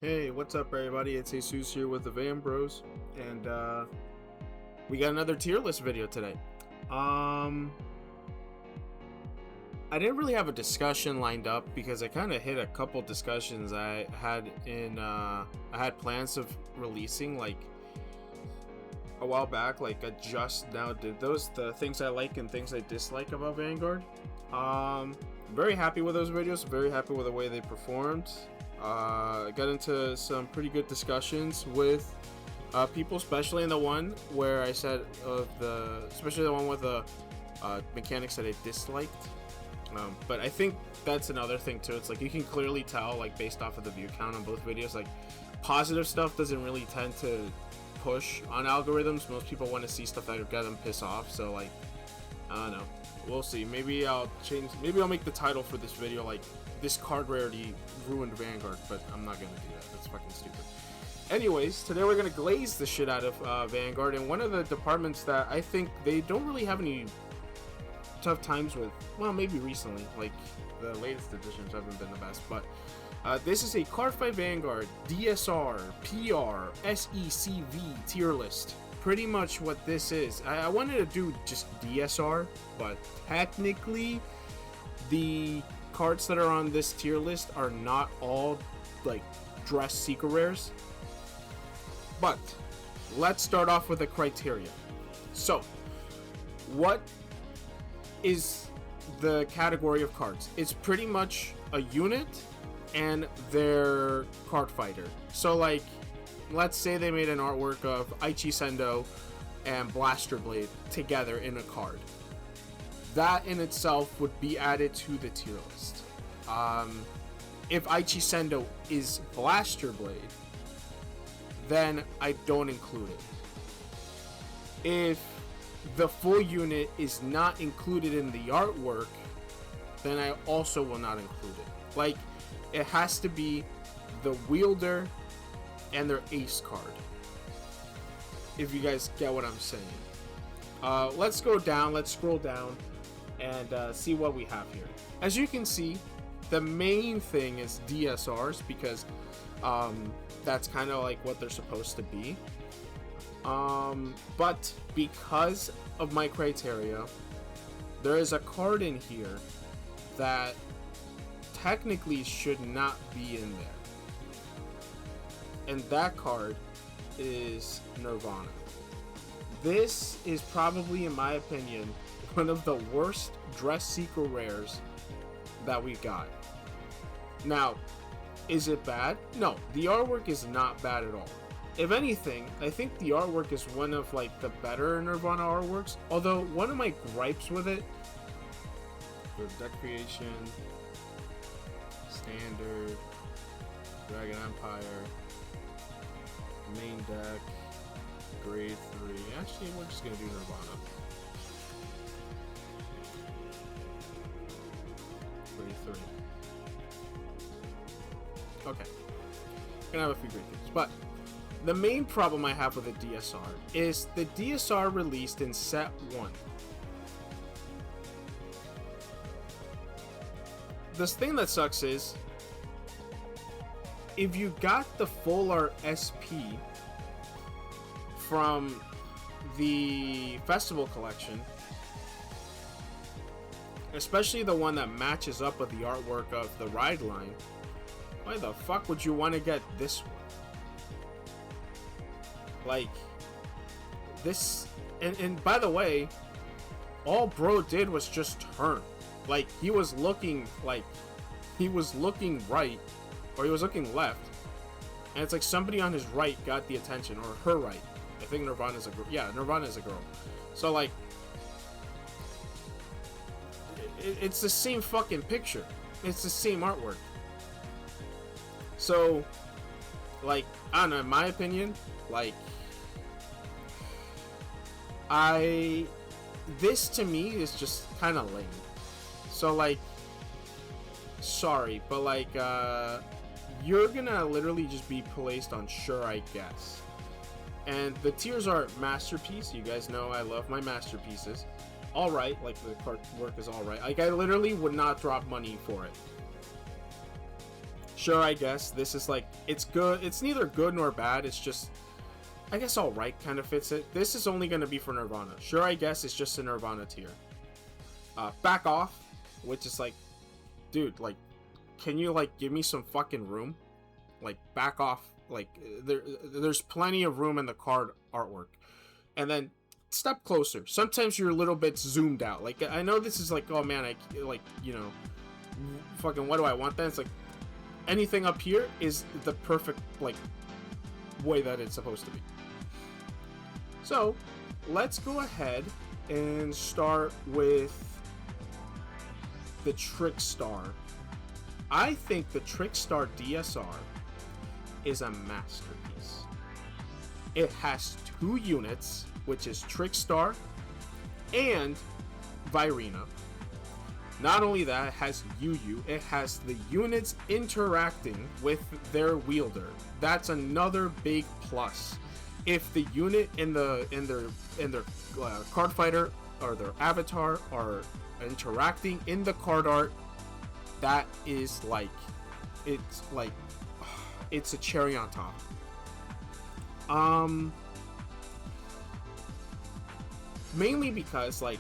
Hey, what's up everybody? It's Jesus here with the Van Bros, and we got another tier list video today. I didn't really have a discussion lined up because I kind of hit a couple discussions I had I had plans of releasing like a while back. Like I just now did those, the things I like and things I dislike about Vanguard. Very happy with those videos, very happy with the way they performed. Got into some pretty good discussions with people, especially in the one where I said especially the one with the mechanics that I disliked. But I think that's another thing too. It's like you can clearly tell, like based off of the view count on both videos, like positive stuff doesn't really tend to push on algorithms. Most people want to see stuff that get them pissed off. So like, I don't know. We'll see. Maybe I'll change. Maybe I'll make the title for this video like "This card rarity ruined Vanguard," but I'm not gonna do that. That's fucking stupid. Anyways, today we're gonna glaze the shit out of Vanguard, and one of the departments that I think they don't really have any tough times with. Well, maybe recently, like the latest editions haven't been the best, but this is a Cardfight Vanguard DSR PR SECV tier list. Pretty much what this is. I wanted to do just DSR, but technically the cards that are on this tier list are not all like dress secret rares. But let's start off with the criteria. So, what is the category of cards? It's pretty much a unit and their card fighter. So like, let's say they made an artwork of Aichi Sendo and Blaster Blade together in a card. That in itself would be added to the tier list. If Aichi Sendo is Blaster Blade, then I don't include it. If the full unit is not included in the artwork, then I also will not include it. Like, it has to be the wielder and their ace card, if you guys get what I'm saying. Let's go down, let's scroll down and see what we have here. As you can see, the main thing is DSRs because that's kind of like what they're supposed to be. But because of my criteria, there is a card in here that technically should not be in there. And that card is Nirvana. This is probably, in my opinion, one of the worst dress secret rares that we got. Now, is it bad? No, the artwork is not bad at all. If anything, I think the artwork is one of like the better Nirvana artworks. Although one of my gripes with it, the deck creation, standard, Dragon Empire, main deck, grade 3. Actually, we're just gonna do Nirvana. Grade 3. Okay. Gonna have a few great things. But the main problem I have with the DSR is the DSR released in set 1. This thing that sucks is, if you got the full art SP from the festival collection, especially the one that matches up with the artwork of the ride line, why the fuck would you want to get this one? Like, this, and by the way, all bro did was just turn. Like, he was looking right, or he was looking left, and it's like somebody on his right got the attention, or her right. I think Nirvana's a girl. Yeah, Nirvana is a girl. So like, it's the same fucking picture. It's the same artwork. So, like, I don't know, in my opinion, like, this to me is just kind of lame. So like, sorry, but like, you're gonna literally just be placed on sure, I guess. And the tiers are masterpiece. You guys know I love my masterpieces. Alright, like the card work is alright. Like, I literally would not drop money for it. Sure, I guess this is like, it's good. It's neither good nor bad. It's just, I guess all right kind of fits it. This is only going to be for Nirvana. Sure, I guess it's just a Nirvana tier. Back Off, which is like, dude, like, can you like give me some fucking room? Like, back off. Like, there's plenty of room in the card artwork. And then step closer. Sometimes you're a little bit zoomed out. Like, I know this is like, oh man, I like, you know, fucking what do I want then? It's like, anything up here is the perfect like way that it's supposed to be. So let's go ahead and start with the Trickstar. I think the Trickstar DSR is a masterpiece. It has 2 units, which is Trickstar and Virina. Not only that, it has UU, it has the units interacting with their wielder. That's another big plus. If the unit in their card fighter or their avatar are interacting in the card art, that is like, it's a cherry on top. Mainly because like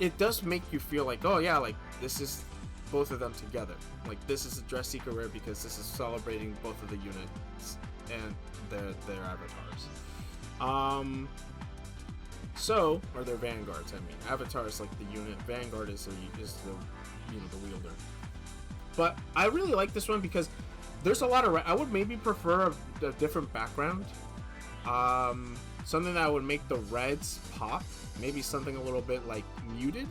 it does make you feel like, oh yeah, like this is both of them together. Like this is a Dress Seeker rare because this is celebrating both of the units and their avatars. So, or their vanguards. I mean, Avatar is like the unit. Vanguard is the the wielder. But I really like this one because there's a lot of. I would maybe prefer a different background. Something that would make the reds pop. Maybe something a little bit like muted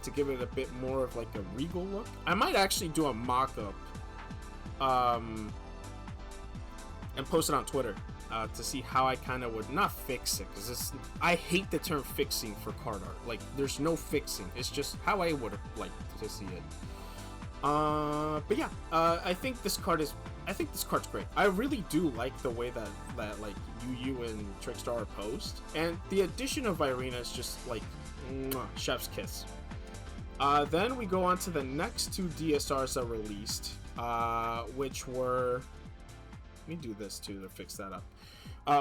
to give it a bit more of like a regal look. I might actually do a mock-up and post it on Twitter to see how I kind of would not fix it, because I hate the term fixing for card art. Like there's no fixing. It's just how I would have liked to see it. But yeah, I think this card's great. I really do like the way that like UU and Trickstar are posed, and the addition of Virina is just like chef's kiss. Then we go on to the next 2 DSRs that released, which were, let me do this too to fix that up.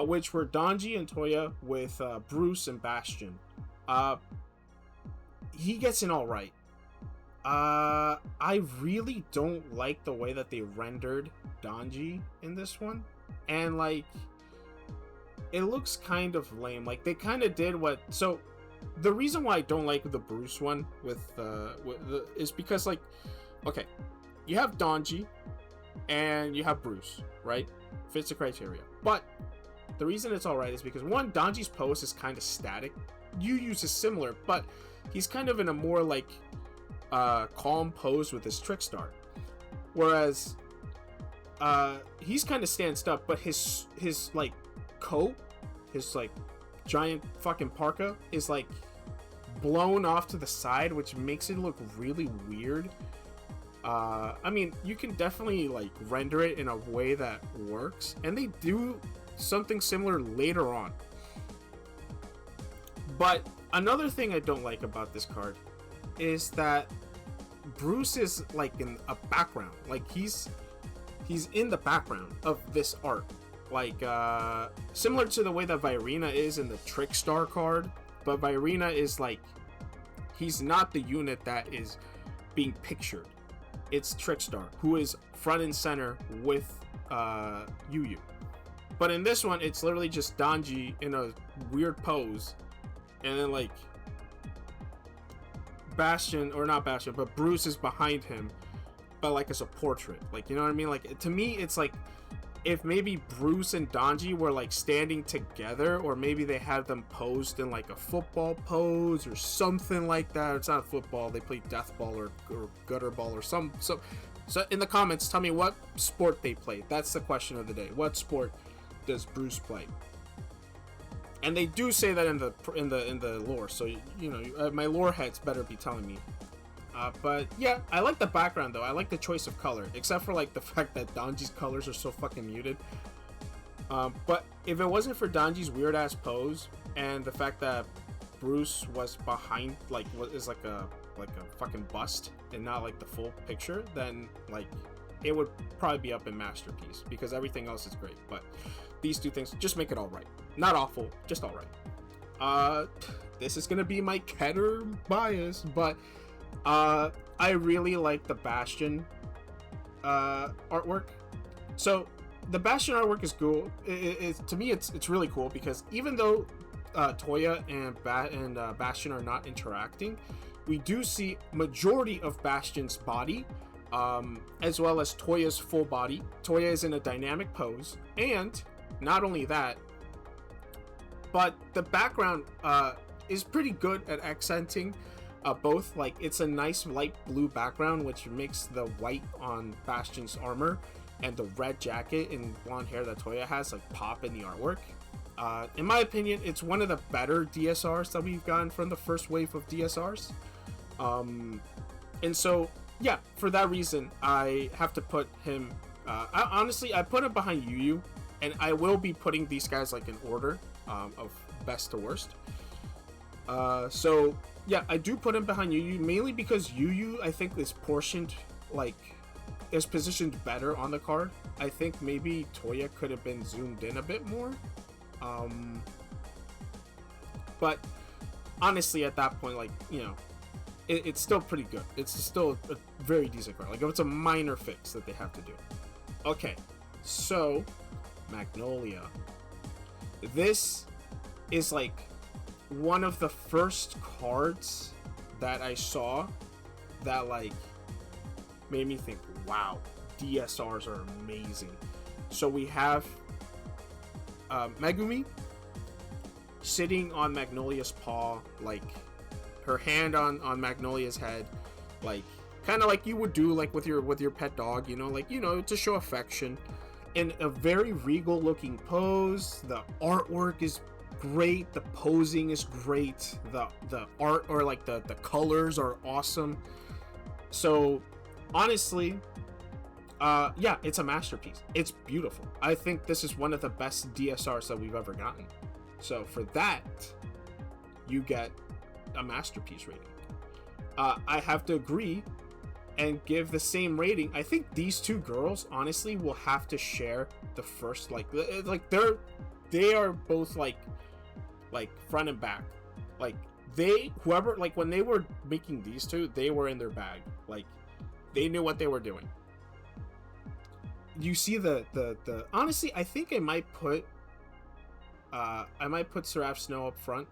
Which were Donji and Toya with Bruce and Bastion. He gets in all right. I really don't like the way that they rendered Donji in this one, and like it looks kind of lame. Like they kind of did what. So the reason why I don't like the Bruce one is because like, okay, you have Donji and you have Bruce, right? Fits the criteria, but the reason it's all right is because one, Donji's pose is kind of static. Yu's is similar, but he's kind of in a more like calm pose with his Trickstar, whereas he's kind of stanced up, but his like coat, his like giant fucking parka is like blown off to the side, which makes it look really weird. I mean, you can definitely like render it in a way that works, and they do something similar later on. But another thing I don't like about this card is that Bruce is like in a background. Like he's in the background of this art, like similar to the way that Virina is in the Trickstar card, but Virina is like, he's not the unit that is being pictured. It's Trickstar, who is front and center with UU. But in this one, it's literally just Donji in a weird pose, and then like Bastion, or not Bastion, but Bruce is behind him, but like as a portrait. Like, you know what I mean? Like, to me, it's like if maybe Bruce and Donji were like standing together, or maybe they had them posed in like a football pose or something like that. It's not football, they play death ball or gutter ball or some. So in the comments, tell me what sport they play. That's the question of the day. What sport does Bruce play? And they do say that in the lore, so you know, my lore heads better be telling me. But yeah, I like the background though. I like the choice of color, except for like the fact that Donji's colors are so fucking muted. But if it wasn't for Donji's weird ass pose and the fact that Bruce was behind, like, what is like a fucking bust and not like the full picture, then like it would probably be up in Masterpiece because everything else is great. But these two things just make it all right. Not awful, just all right. This is gonna be my Keter bias, but I really like the Bastion artwork. So the Bastion artwork is cool. To me, it's really cool because even though Toya and Bastion are not interacting, we do see majority of Bastion's body, as well as Toya's full body. Toya is in a dynamic pose, and not only that, but the background is pretty good at accenting both. Like, it's a nice light blue background, which makes the white on Bastion's armor and the red jacket and blonde hair that Toya has like pop in the artwork. In my opinion, it's one of the better DSRs that we've gotten from the first wave of DSRs. And so, yeah, for that reason, I have to put him, I put him behind Yu, and I will be putting these guys like in order of best to worst. So, yeah, I do put him behind Yu, mainly because Yu, I think, is positioned better on the card. I think maybe Toya could have been zoomed in a bit more. But honestly, at that point, like, you know, it's still pretty good. It's still a very decent card. Like, if it's a minor fix that they have to do. Okay, so Magnolia. This is like one of the first cards that I saw that like made me think, wow, DSRs are amazing. So we have Megumi sitting on Magnolia's paw, like her hand on Magnolia's head, like kind of like you would do like with your pet dog, you know, like, you know, to show affection, in a very regal looking pose. The artwork is great, the posing is great, the art, or like the colors are awesome. So honestly, yeah, it's a masterpiece. It's beautiful. I think this is one of the best DSRs that we've ever gotten. So for that, you get a masterpiece rating. I have to agree and give the same rating. I think these two girls honestly will have to share the first, like they are both like front and back. Like whoever, like when they were making these two, they were in their bag. Like they knew what they were doing. You see the honestly, I think I might put Seraph Snow up front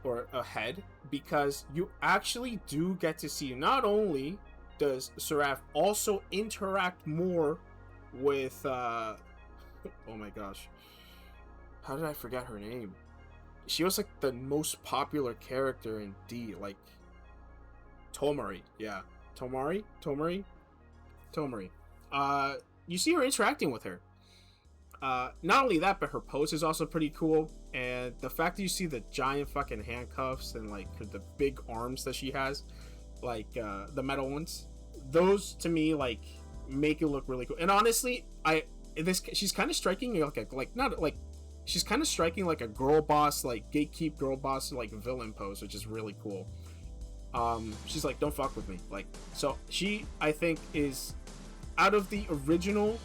or ahead, because you actually do get to see, not only does Seraph also interact more with oh my gosh, how did I forget her name? She was like the most popular character in D, like Tomari. Yeah, Tomari. You see her interacting with her. Not only that, but her pose is also pretty cool, and the fact that you see the giant fucking handcuffs and like the big arms that she has, like the metal ones, those to me like make it look really cool. And honestly, she's kind of striking she's kind of striking like a girl boss, like gatekeep girl boss, like villain pose, which is really cool. She's like, don't fuck with me, like, so she, I think, is out of the original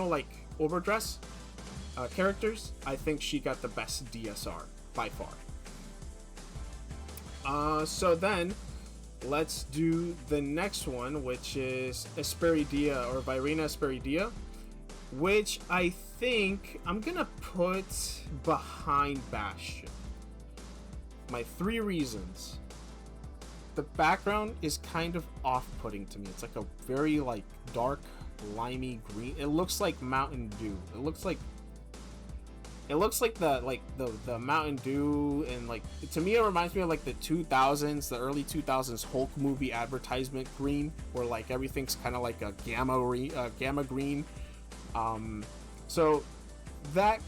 like overdress characters, I think she got the best DSR by far. So then let's do the next one, which is Esperidia, or Virina Esperidia, which I think I'm gonna put behind Bastion. My 3 reasons. The background is kind of off-putting to me. It's like a very like dark limey green. It looks like Mountain Dew. It looks like the Mountain Dew, and like, to me it reminds me of like the early 2000s Hulk movie advertisement green, where like everything's kind of like a gamma green. So that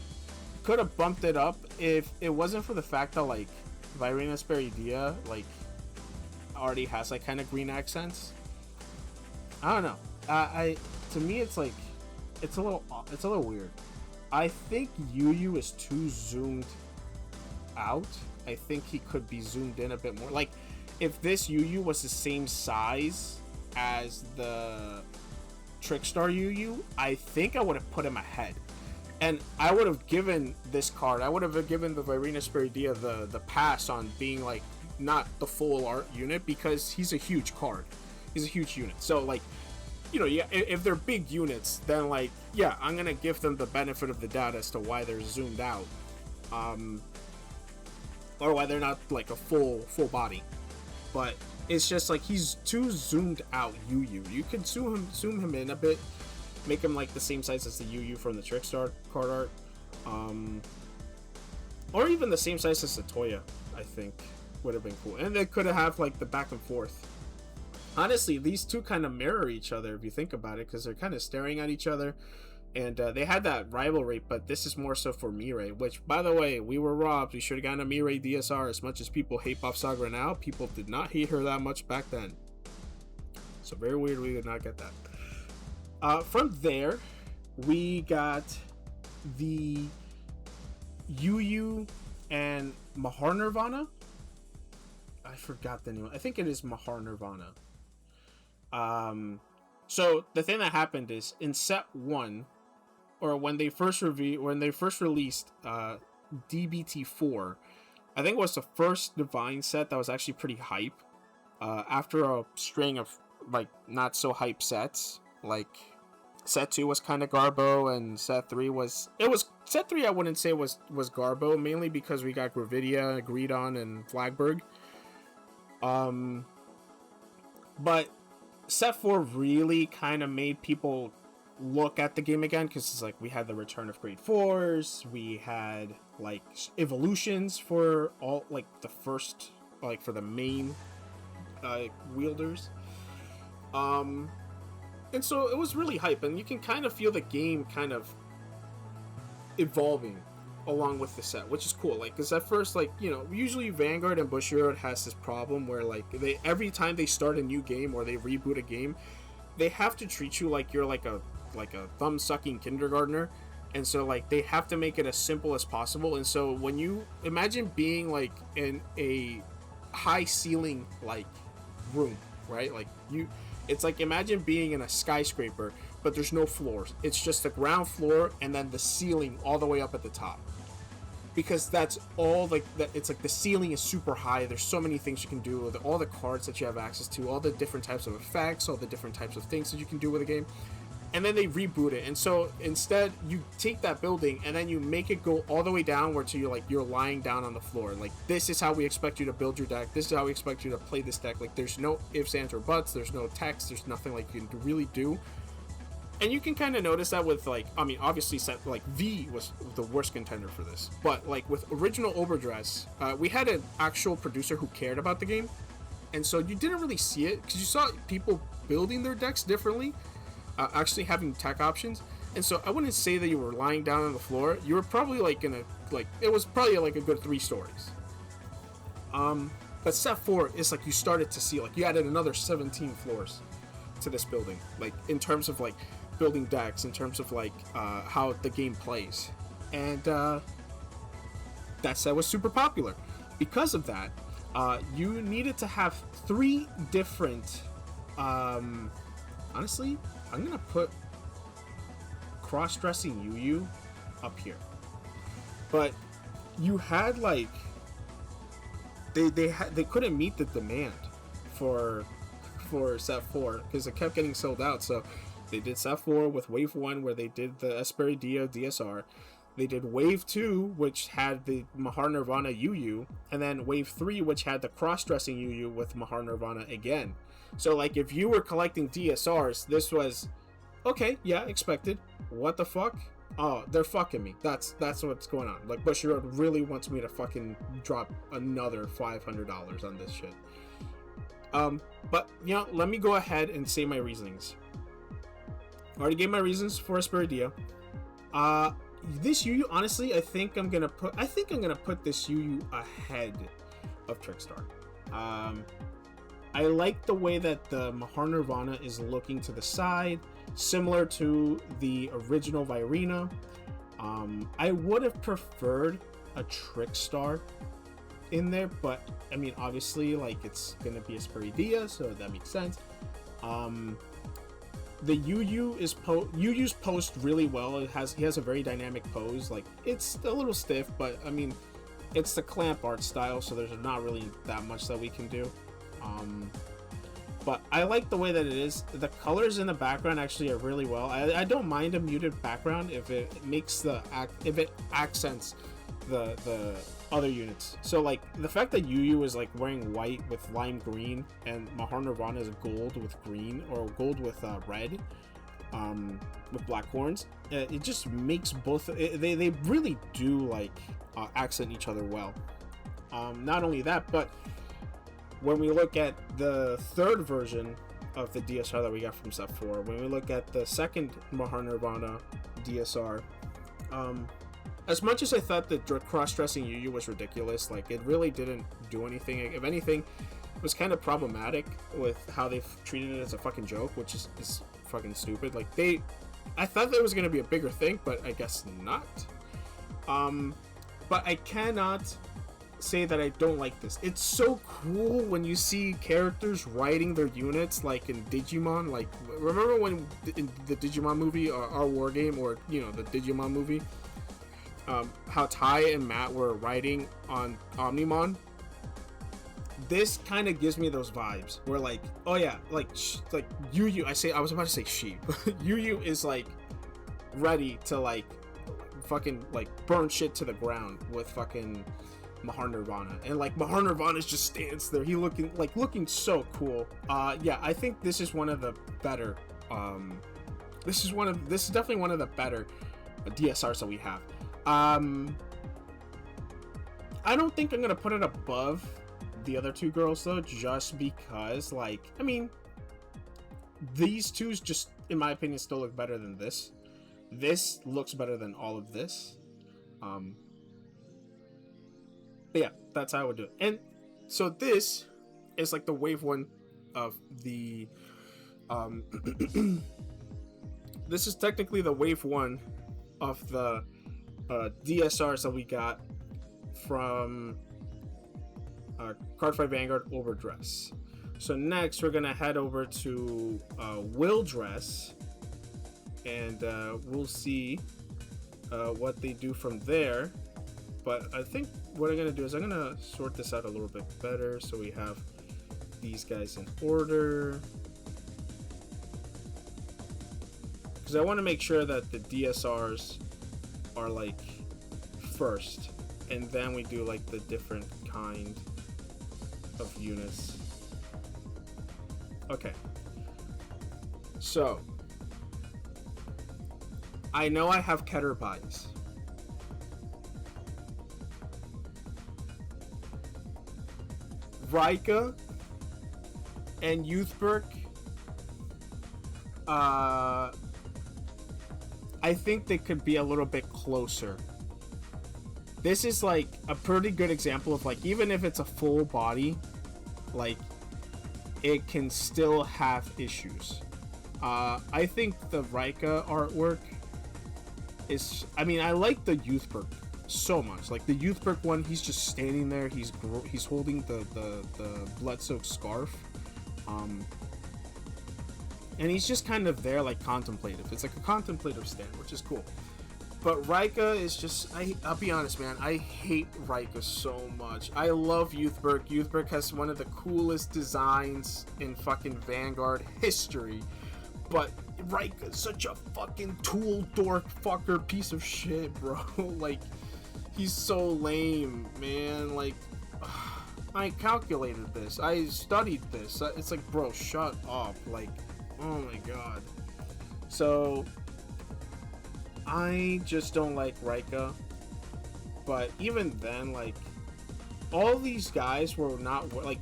could have bumped it up if it wasn't for the fact that like Virina Esperidia like already has like kind of green accents. I don't know. To me it's like it's a little weird. I think Yu is too zoomed out. I think he could be zoomed in a bit more. Like, if this UU was the same size as the Trickstar UU, I think I would have put him ahead. And I would have given this card, I would have given the Virina Spiridia the pass on being like not the full art unit, because he's a huge card. He's a huge unit. So like, you know, yeah, if they're big units, then like, yeah, I'm gonna give them the benefit of the doubt as to why they're zoomed out, or why they're not like a full body. But it's just like he's too zoomed out UU. You can zoom him in a bit, make him like the same size as the UU from the Trickstar card art, or even the same size as the Toya. I think would have been cool, and they could have like the back and forth. Honestly, these two kind of mirror each other if you think about it, because they're kind of staring at each other, and they had that rivalry, but this is more so for Mirai, which, by the way, we were robbed. We should have gotten a Mirai DSR. As much as people hate Buff Sagra now, people did not hate her that much back then. So very weird we did not get that. From there, we got the UU and Mahar Nirvana. I forgot the name. I think it is Mahar Nirvana. So the thing that happened is in set 1, or when they first released DBT4, I think it was the first Divine set that was actually pretty hype. After a string of like not so hype sets, like set 2 was kind of Garbo, and set 3 was set 3. I wouldn't say was Garbo, mainly because we got Gravidia, Greedon, and Flagberg. But set 4 really kind of made people look at the game again, because it's like we had the return of Grade 4s, we had like evolutions for all like the first, like for the main wielders, and so it was really hype, and you can kind of feel the game kind of evolving along with the set, which is cool. Like, because at first, like, you know, usually Vanguard and Bushiroad has this problem where like they, every time they start a new game or they reboot a game, they have to treat you like you're like a thumb sucking kindergartner, and so like they have to make it as simple as possible. And so when you imagine being like in a high ceiling like room, right, like it's like imagine being in a skyscraper, but there's no floors. It's just the ground floor and then the ceiling all the way up at the top. Because that's all, like, it's like the ceiling is super high. There's so many things you can do with all the cards that you have access to, all the different types of effects, all the different types of things that you can do with the game. And then they reboot it. And so instead, you take that building and then you make it go all the way down where you're lying down on the floor. Like, this is how we expect you to build your deck. This is how we expect you to play this deck. Like, there's no ifs, ands, or buts. There's no text. There's nothing like you can really do. And you can kind of notice that with, like, I mean, obviously, set like V was the worst contender for this. But, like, with original Overdress, we had an actual producer who cared about the game. And so you didn't really see it, because you saw people building their decks differently, actually having tech options. And so I wouldn't say that you were lying down on the floor. You were probably, like, it was probably, like, a good 3 stories. But set 4 is, like, you started to see, like, you added another 17 floors to this building. Like, in terms of, like, building decks, in terms of like how the game plays, and that set was super popular. Because of that, you needed to have 3 different honestly, I'm gonna put cross-dressing UU up here, but you had like they couldn't meet the demand for set 4 because it kept getting sold out. So they did set 4 with Wave 1, where they did the Esperidio DSR. They did Wave 2, which had the Mahar Nirvana UU, and then Wave 3, which had the cross-dressing UU with Mahar Nirvana again. So, like, if you were collecting DSRs, this was, okay, yeah, expected. What the fuck? Oh, they're fucking me. That's what's going on. Like, Bushiroad really wants me to fucking drop another $500 on this shit. But, you know, let me go ahead and say my reasonings. I already gave my reasons for Esperidio. This UU, honestly, I think I'm gonna put this UU ahead of Trickstar. I like the way that the Mahar Nirvana is looking to the side, similar to the original Virina. I would have preferred a Trickstar in there, but I mean, obviously, like, it's gonna be a Spiridia, so that makes sense. The Yu's posed really well. He has a very dynamic pose. Like, it's a little stiff, but I mean, it's the clamp art style, so there's not really that much that we can do. But I like the way that it is. The colors in the background actually are really well. I don't mind a muted background if it makes if it accents the other units. So like the fact that Yu is like wearing white with lime green and Mahar Nirvana is gold with green, or gold with red, with black horns, it just makes both. They really do like accent each other well. Not only that, but when we look at the third version of the DSR that we got from Set 4, when we look at the second Mahar Nirvana DSR, as much as I thought that cross-dressing Yu was ridiculous, like, it really didn't do anything. If anything, it was kind of problematic with how they've treated it as a fucking joke, which is fucking stupid. Like, I thought that was going to be a bigger thing, but I guess not. But I cannot say that I don't like this. It's so cool when you see characters riding their units, like in Digimon. Like, remember when in the Digimon movie, or our war game, or you know, the Digimon movie, how Ty and Matt were riding on Omnimon? This kind of gives me those vibes where, like, oh yeah, like Yu, I was about to say she Yu is like ready to like fucking like burn shit to the ground with fucking Mahar Nirvana, and like Mahar Nirvana just stands there. He looking so cool. Yeah, I think this is one of the better. This is definitely one of the better DSRs that we have. I don't think I'm gonna put it above the other two girls though, just because, like, I mean, these two just, in my opinion, still look better than this. This looks better than all of this. But yeah, that's how I would do it. And so this is like the wave one of the this is technically the wave one of the DSRs that we got from Cardfight Vanguard Overdress. So next we're gonna head over to Will Dress, and we'll see what they do from there. But I think what I'm going to do is I'm going to sort this out a little bit better, so we have these guys in order. Because I want to make sure that the DSRs are like first, and then we do like the different kind of units. Okay. So, I know I have Keter bias. Rika and Youthberg, I think they could be a little bit closer. This is like a pretty good example of, like, even if it's a full body, like, it can still have issues. I think the Rika artwork is, I mean, I like the Youthberg so much. Like the Youthberg one, he's just standing there, he's holding the blood-soaked scarf, and he's just kind of there, like, contemplative. It's like a contemplative stand, which is cool. But Rika is just, I'll be honest, man, I hate Rika so much. I love Youthberg. Youthberg has one of the coolest designs in fucking Vanguard history, but Rika is such a fucking tool dork fucker piece of shit, bro. Like, he's so lame, man. Like, I calculated this. I studied this. It's like, bro, shut up. Like, oh my god. So, I just don't like Rika. But even then, like, all these guys were not, like,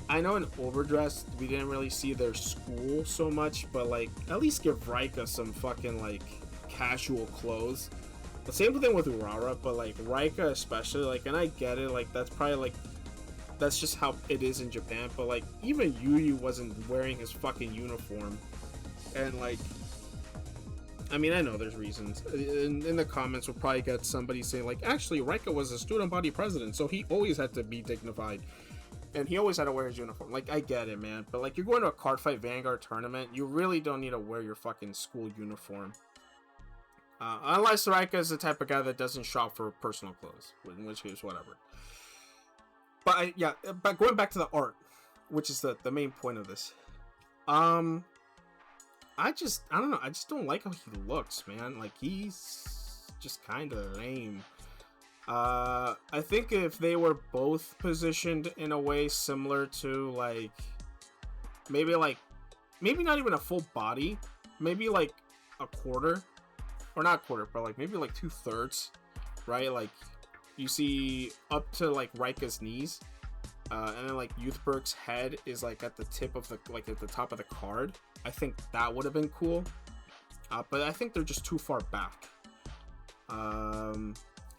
I know in Overdress we didn't really see their school so much, but, like, at least give Rika some fucking, like, casual clothes. The same thing with Urara, but, like, Rika especially, like, and I get it, like, that's probably, like, that's just how it is in Japan, but, like, even Yu wasn't wearing his fucking uniform, and, like, I mean, I know there's reasons. In the comments, we'll probably get somebody saying, like, actually, Reika was a student body president, so he always had to be dignified. And he always had to wear his uniform. Like, I get it, man. But, like, you're going to a Cardfight Vanguard tournament, you really don't need to wear your fucking school uniform. Unless Reika is the type of guy that doesn't shop for personal clothes. In which case, whatever. But, but going back to the art, which is the main point of this. I don't know. I just don't like how he looks, man. Like, he's just kind of lame. I think if they were both positioned in a way similar to, like, maybe not even a full body, maybe like a quarter, or not quarter, but like maybe like 2/3, right? Like, you see up to like Reika's knees, and then like Youthberg's head is like at the tip of the, like at the top of the card. I think that would have been cool, but I think they're just too far back, in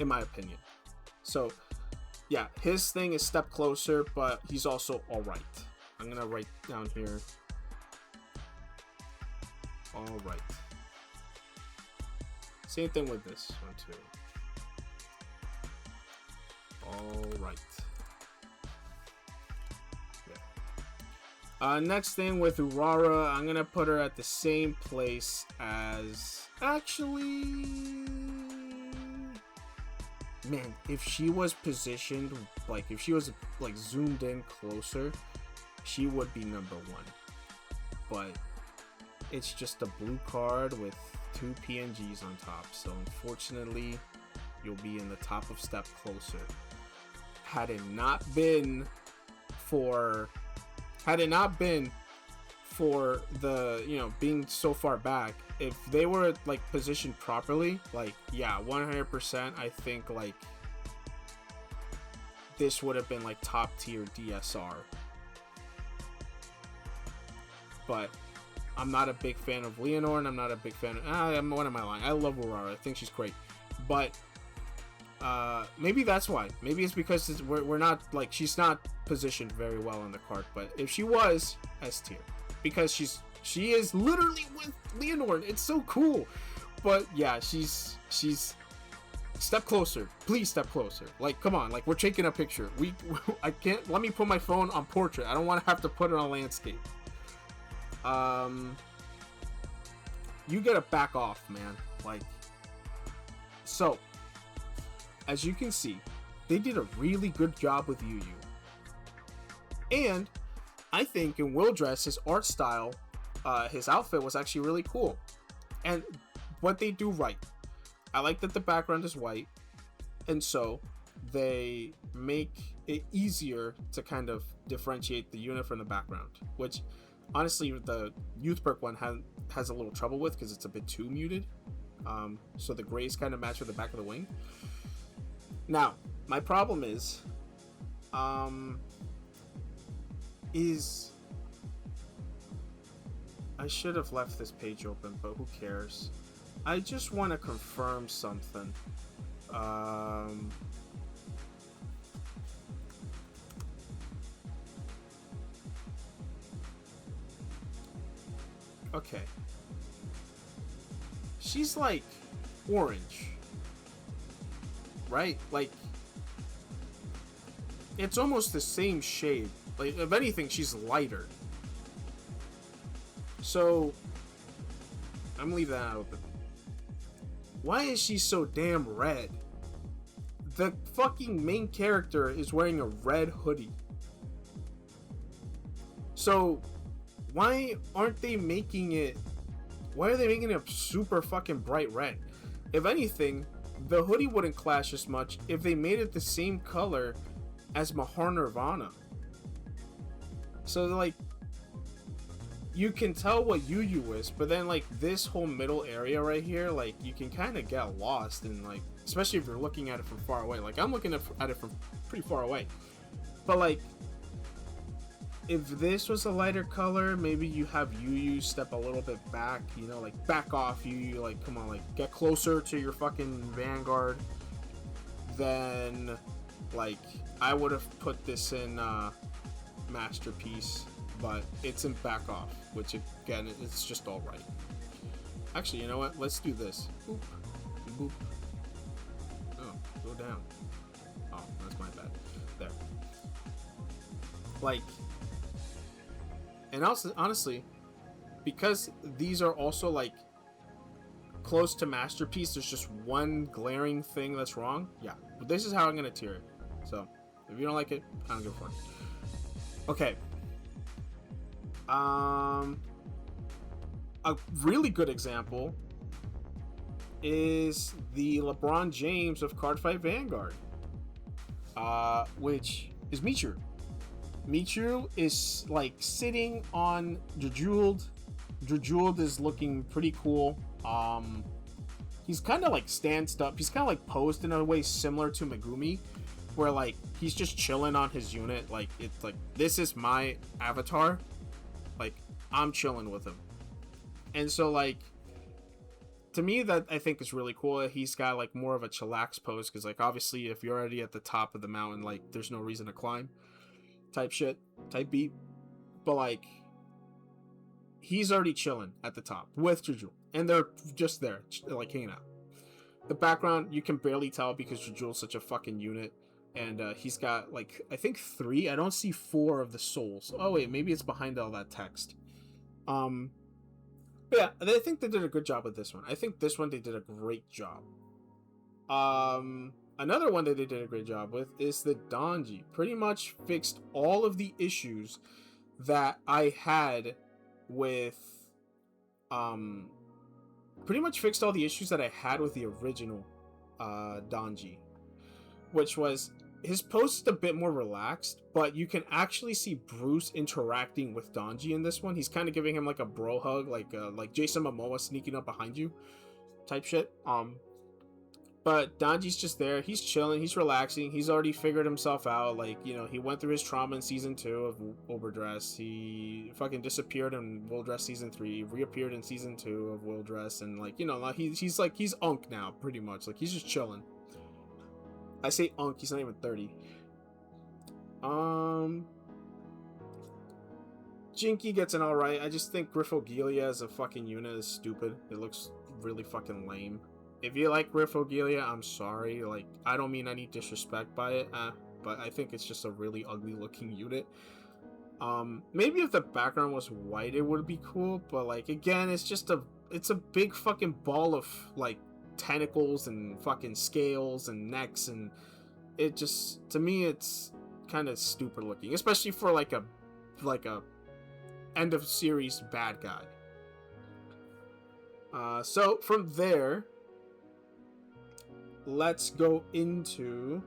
my opinion. So yeah, his thing is step closer, but he's also all right. I'm gonna write down here, all right. Same thing with this one too. All right. Next thing with Urara, I'm gonna put her at the same place as, actually, man, if she was positioned, like if she was like zoomed in closer, she would be number 1. But it's just a blue card with 2 PNGs on top, so unfortunately you'll be in the top of step closer. Had it not been for the, you know, being so far back, if they were like positioned properly, like, yeah, 100%, I think like this would have been like top tier DSR. But I'm not a big fan of Leonore, and I'm not a big fan of, what am I lying? I love Urara. I think she's great. But maybe that's why. Maybe it's because we're not, like, she's not positioned very well on the card. But if she was, S tier, because she is literally with Leonore. It's so cool. But yeah, she's step closer. Please step closer. Like, come on. Like, we're taking a picture. I can't. Let me put my phone on portrait. I don't want to have to put it on landscape. You gotta back off, man. Like, so as you can see, they did a really good job with Yu Yu. And I think in Will Dress, his art style, his outfit was actually really cool. And what they do right, I like that the background is white, and so they make it easier to kind of differentiate the unit from the background, which honestly the Youthberg one has a little trouble with because it's a bit too muted. So the grays kind of match with the back of the wing. Now, my problem is I should have left this page open, but who cares? I just want to confirm something. Okay. She's like orange, right? Like, it's almost the same shade. Like, if anything, she's lighter. So I'm gonna leave that out open. Why is she so damn red? The fucking main character is wearing a red hoodie. So why aren't they making it? Why are they making it super fucking bright red? If anything, the hoodie wouldn't clash as much if they made it the same color as Mahar Nirvana. So, like, you can tell what Yu Yu is, but then, like, this whole middle area right here, like, you can kind of get lost, and, like, especially if you're looking at it from far away. Like, I'm looking at it from pretty far away. But, like, if this was a lighter color, maybe you have Yu Yu step a little bit back, you know, like, back off Yu Yu, like, come on, like, get closer to your fucking Vanguard. Then, like, I would have put this in Masterpiece, but it's in back off, which again, it's just all right. Actually, you know what? Let's do this. Boop. Boop. Oh, go down. Oh, that's my bad. There. Like, and also, honestly, because these are also like close to masterpiece, there's just one glaring thing that's wrong. Yeah, but this is how I'm gonna tier it. So if you don't like it, I don't give a fuck. Okay. A really good example is the LeBron James of Cardfight Vanguard, which is Michiru. Michiru is like sitting on Jejuled. Jejuled is looking pretty cool. He's kind of like stanced up. He's kind of like posed in a way similar to Megumi, where like he's just chilling on his unit. Like it's like, this is my avatar. Like I'm chilling with him. And so like, to me, that I think is really cool. He's got like more of a chillax pose, because like obviously if you're already at the top of the mountain, like there's no reason to climb, type shit, type beat. But like, he's already chilling at the top with Juju, and they're just there, like hanging out. The background you can barely tell because Juju's such a fucking unit, and he's got like, I think 3. I don't see 4 of the souls. Oh wait, maybe it's behind all that text. But yeah, I think they did a good job with this one. I think this one they did a great job. Another one that they did a great job with is the Donji. Pretty much fixed all of the issues that I had with pretty much fixed all the issues that I had with the original Donji, which was his pose is a bit more relaxed, but you can actually see Bruce interacting with Donji in this one. He's kind of giving him like a bro hug, like Jason Momoa sneaking up behind you type shit. But Donji's just there. He's chilling. He's relaxing. He's already figured himself out. Like, you know, he went through his trauma in season 2 of Overdress. He fucking disappeared in Will Dress season 3. Reappeared in season 2 of Will Dress. And like, you know, he's Unk now, pretty much. Like, he's just chilling. I say Unk. He's not even 30. Jinky gets an alright. I just think Griffogilia as a fucking unit is stupid. It looks really fucking lame. If you like Griffogilia, I'm sorry. Like, I don't mean any disrespect by it, but I think it's just a really ugly looking unit. Maybe if the background was white, it would be cool. But like, again, it's a big fucking ball of like tentacles and fucking scales and necks, and it just, to me, it's kind of stupid looking, especially for like a end of series bad guy. So from there, let's go into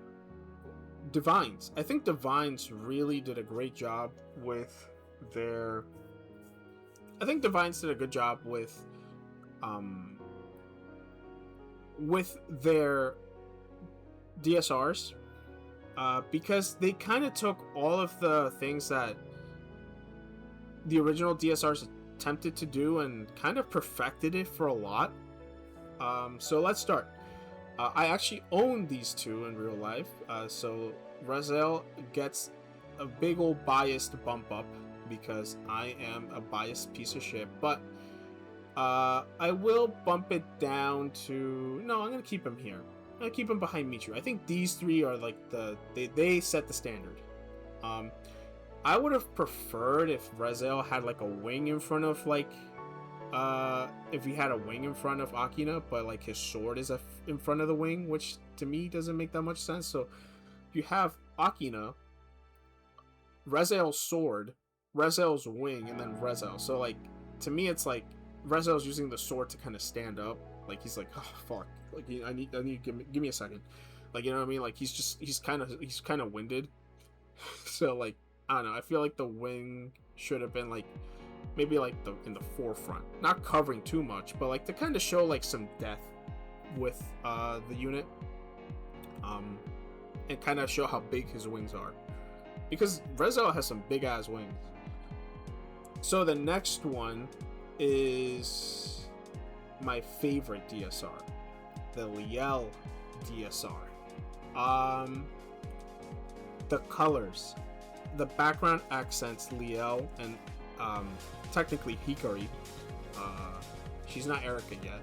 Divines. I think Divines really did a great job with their... I think Divines did a good job with their DSRs, because they kind of took all of the things that the original DSRs attempted to do and kind of perfected it for a lot. So let's start. I actually own these two in real life, so Razel gets a big old biased bump up because I am a biased piece of shit, but I will bump it down to... No, I'm going to keep him here. I'm going to keep him behind Michiru. I think these three are like they set the standard. I would have preferred if Razel had like a wing in front of like... if he had a wing in front of Akina, but like his sword is in front of the wing, which to me doesn't make that much sense. So you have Akina, Razel's sword, Razel's wing, and then Razel. So like, to me, it's like Razel's using the sword to kind of stand up. Like he's like, oh fuck, like I need give me a second. Like, you know what I mean? Like he's kind of winded. So like, I don't know. I feel like the wing should have been like, maybe like in the forefront, not covering too much, but like to kind of show like some depth with the unit, and kind of show how big his wings are, because Razel has some big ass wings. So the next one is my favorite DSR, the Liel DSR. The colors, the background accents Liel and technically Hikari She's not Erica yet.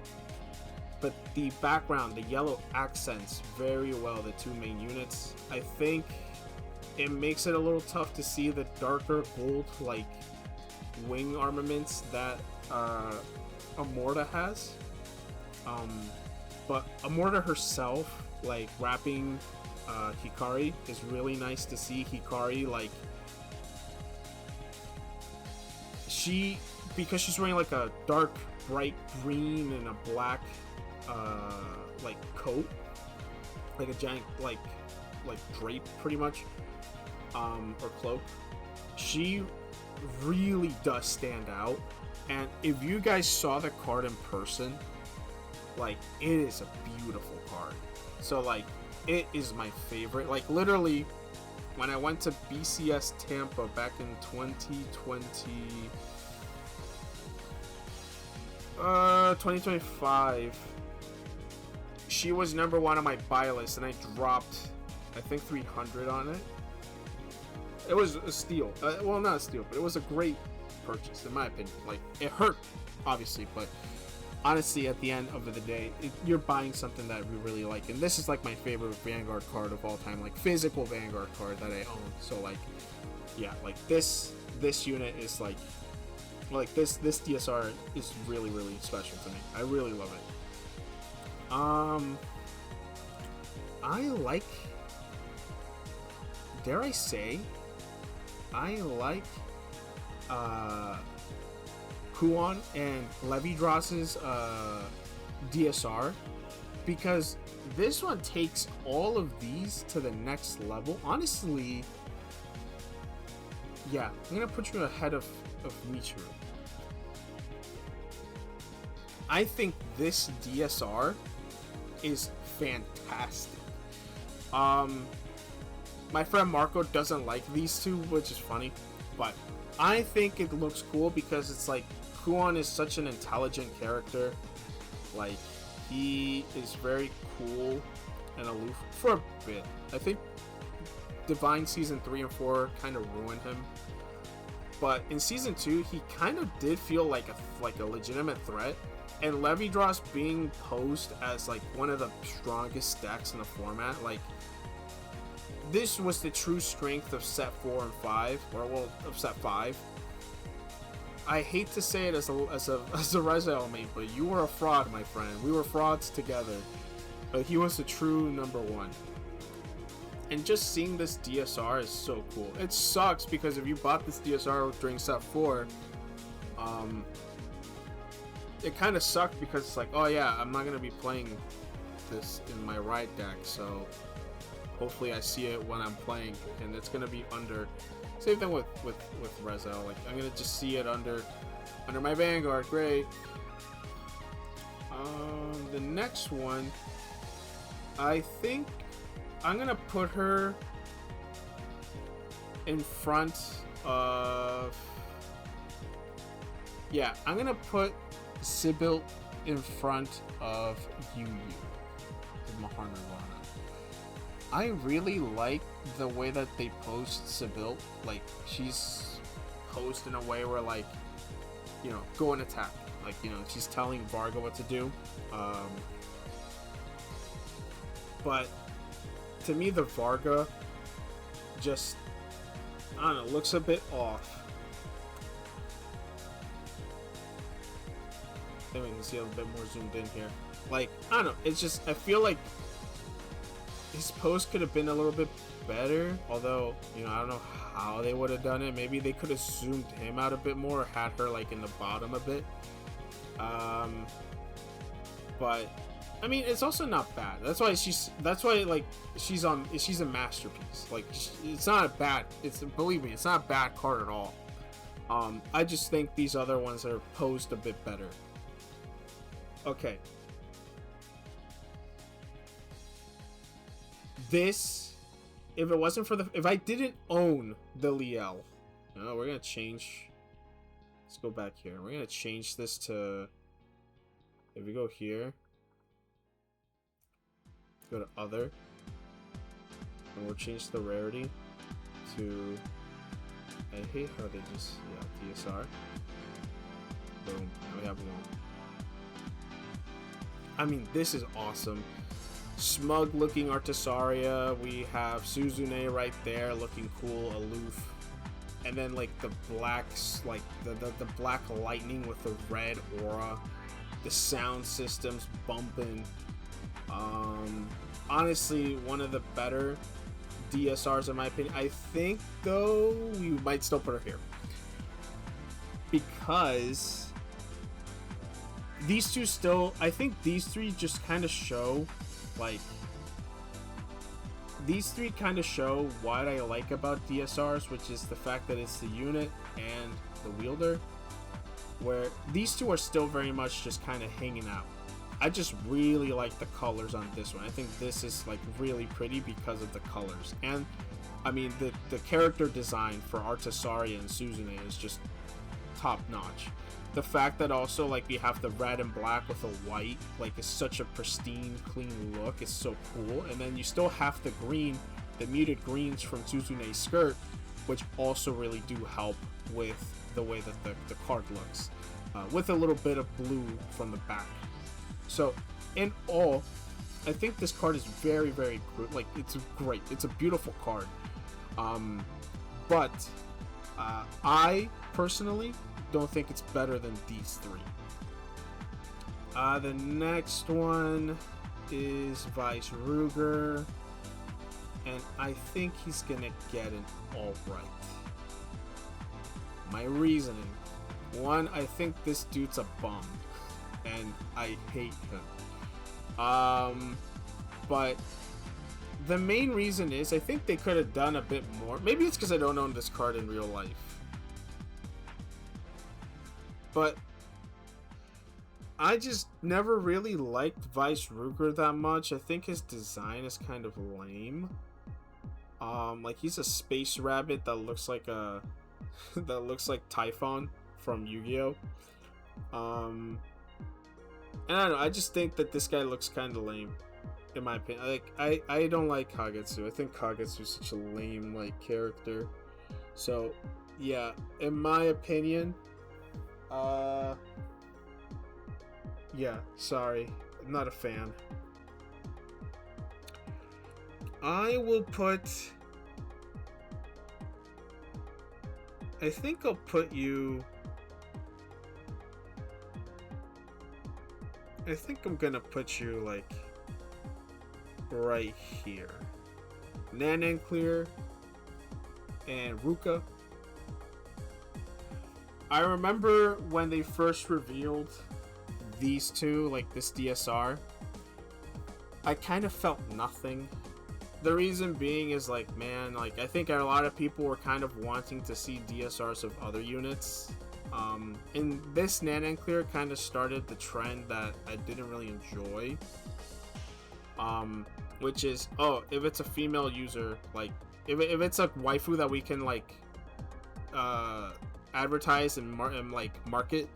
But the background, the yellow accents very well the two main units. I think it makes it a little tough to see the darker gold like wing armaments that Amorta has. But Amorta herself, like wrapping Hikari, is really nice to see. Hikari, like, because she's wearing like a dark bright green and a black like coat, like a giant like drape pretty much, or cloak, she really does stand out. And if you guys saw the card in person, like, it is a beautiful card. So like, it is my favorite. Like, literally, when I went to BCS Tampa back in 2025, she was number one on my buy list, and I dropped, I think, 300 on it. It was a steal. Well, not a steal, but it was a great purchase, in my opinion. Like, it hurt, obviously, but honestly, at the end of the day, you're buying something that we really like. And this is like my favorite Vanguard card of all time, like physical Vanguard card that I own. So like, yeah, like this unit is like this DSR is really, really special to me. I really love it. I like, dare I say, I like Kuon and Levi-Dross's DSR, because this one takes all of these to the next level. Honestly, yeah, I'm gonna put you ahead of Michiru. I think this DSR is fantastic. My friend Marco doesn't like these two, which is funny, but I think it looks cool because it's like, Kuon is such an intelligent character. Like, he is very cool and aloof for a bit. I think Divine Season 3 and 4 kind of ruined him. But in Season 2, he kind of did feel like a legitimate threat. And Levi-Dross being posed as like one of the strongest stacks in the format, like, this was the true strength of set 4 and 5, or well, of set 5. I hate to say it as a Rezel mate, but you were a fraud, my friend. We were frauds together. But he was the true number one. And just seeing this DSR is so cool. It sucks because if you bought this DSR during set 4, it kind of sucked because it's like, oh yeah, I'm not going to be playing this in my ride deck, so hopefully I see it when I'm playing, and it's going to be under. Same thing with Rezel. Like, I'm gonna just see it under my Vanguard. Great. The next one, I think I'm gonna put her in front of. Yeah, I'm gonna put Sybil in front of Yu, the Maharnirvana. I really like the way that they post Sybil. Like, she's posed in a way where, like, you know, go and attack. Like, you know, she's telling Varga what to do. But to me, the Varga just, I don't know, looks a bit off. I think we can see a little bit more zoomed in here. Like, I don't know, it's just, I feel like his post could have been a little bit better, although, you know, I don't know how they would have done it. Maybe they could have zoomed him out a bit more, or had her like in the bottom a bit. But I mean, it's also not bad. That's why like she's a masterpiece. Like, it's not a bad, believe me, it's not a bad card at all. I just think these other ones are posed a bit better. Okay. This, if it wasn't for if I didn't own the Liel, no, we're gonna change. Let's go back here. We're gonna change this to, if we go here, go to other, and we'll change the rarity to, I hate how they just, yeah, DSR. Boom, now we have one. I mean, this is awesome. Smug looking Artisaria. We have Suzune right there looking cool, aloof. And then like the blacks, like the black lightning with the red aura. The sound system's bumping. Honestly, one of the better DSRs in my opinion. I think though we might still put her here because these two still, I think these three just kind of show, like, these three kind of show what I like about DSRs, which is the fact that it's the unit and the wielder, where these two are still very much just kind of hanging out. I just really like the colors on this one. I think this is like really pretty because of the colors. And I mean, the character design for Artisaria and Suzune is just top notch. The fact that also like we have the red and black with the white, like it's such a pristine, clean look, is so cool. And then you still have the green, the muted greens from Suzune's skirt, which also really do help with the way that the card looks, with a little bit of blue from the back. So in all, I think this card is very, very good. Like, it's great. It's a beautiful card. But I personally don't think it's better than these three. The next one is Vice Ruger, and I think he's gonna get an alright. My reasoning: one, I think this dude's a bum, and I hate him. But the main reason is I think they could have done a bit more. Maybe it's because I don't own this card in real life. But I just never really liked Vice Ruger that much. I think his design is kind of lame. Like he's a space rabbit that looks like a that looks like Typhon from Yu-Gi-Oh. And I don't know, I just think that this guy looks kind of lame, in my opinion. Like, I don't like Kagetsu. I think Kagetsu is such a lame, like, character. So, yeah, in my opinion, yeah, sorry, I'm not a fan. I will put, I think I'll put you, I think I'm gonna put you like right here. Nanenclear and Ruka. I remember when they first revealed these two, like this DSR, I kind of felt nothing. The reason being is like, man, like I think a lot of people were kind of wanting to see DSRs of other units. And this Nanenclear kind of started the trend that I didn't really enjoy. Which is, oh, if it's a female user, like if it's a waifu that we can like advertise and like market,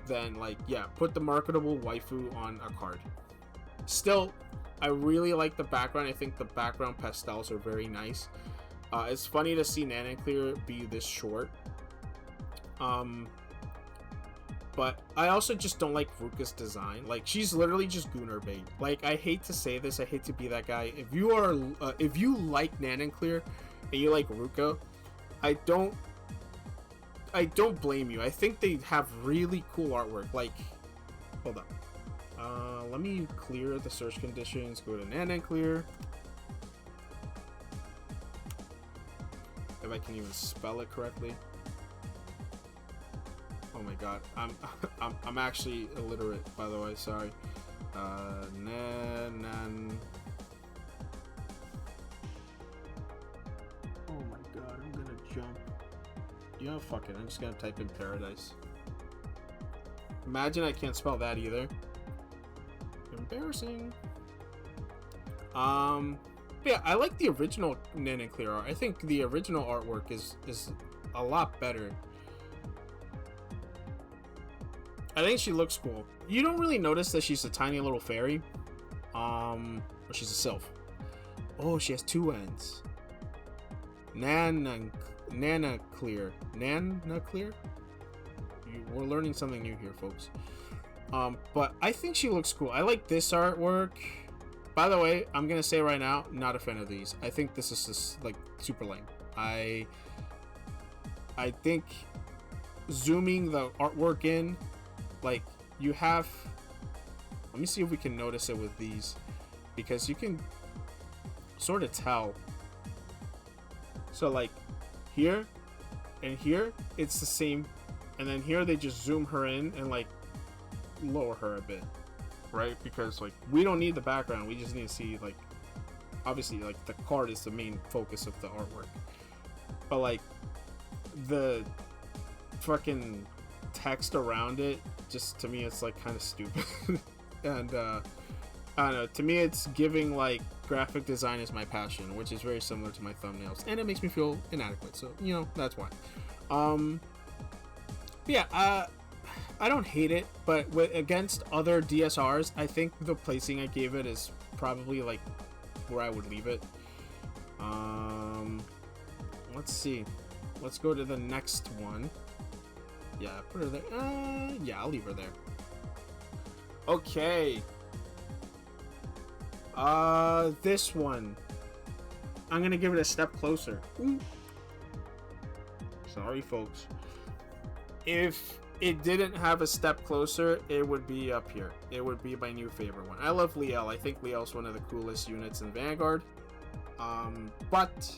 then like yeah, put the marketable waifu on a card. Still, I really like the background. I think the background pastels are very nice. It's funny to see Nanenclear be this short. But I also just don't like Ruka's design. Like, she's literally just Gunnar bait. Like, I hate to say this, I hate to be that guy. If you are, if you like Nanenclear and you like Ruka, I don't blame you. I think they have really cool artwork. Like, hold on. Let me clear the search conditions. Go to Nanenclear. If I can even spell it correctly. Oh my god, I'm actually illiterate, by the way. Sorry. Nan. Oh my god, I'm gonna jump. You know, fuck it. I'm just gonna type in Paradise. Imagine I can't spell that either. Embarrassing. Yeah, I like the original Nanenclear art. I think the original artwork is a lot better. I think she looks cool. You don't really notice that she's a tiny little fairy. Or she's a sylph. Oh, she has two ends. Nanenclear. Nanenclear? We're learning something new here, folks. But I think she looks cool. I like this artwork. By the way, I'm gonna say right now, not a fan of these. I think this is just like super lame. I think zooming the artwork in, like you have. Let me see if we can notice it with these, because you can sort of tell. So like here and here, it's the same, and then here they just zoom her in and like lower her a bit, right? Because like we don't need the background, we just need to see, like, obviously like the card is the main focus of the artwork, but like the fucking text around it, just to me it's like kind of stupid. And I don't know, to me it's giving like graphic design is my passion, which is very similar to my thumbnails, and it makes me feel inadequate, so you know, that's why. Yeah, I don't hate it, but against other DSRs, I think the placing I gave it is probably like where I would leave it. Let's see. Let's go to the next one. Yeah, put her there. Yeah, I'll leave her there. Okay. This one. I'm gonna give it a step closer. Ooh. Sorry, folks. If it didn't have a step closer, it would be up here. It would be my new favorite one. I love Liel. I think Liel's one of the coolest units in Vanguard. But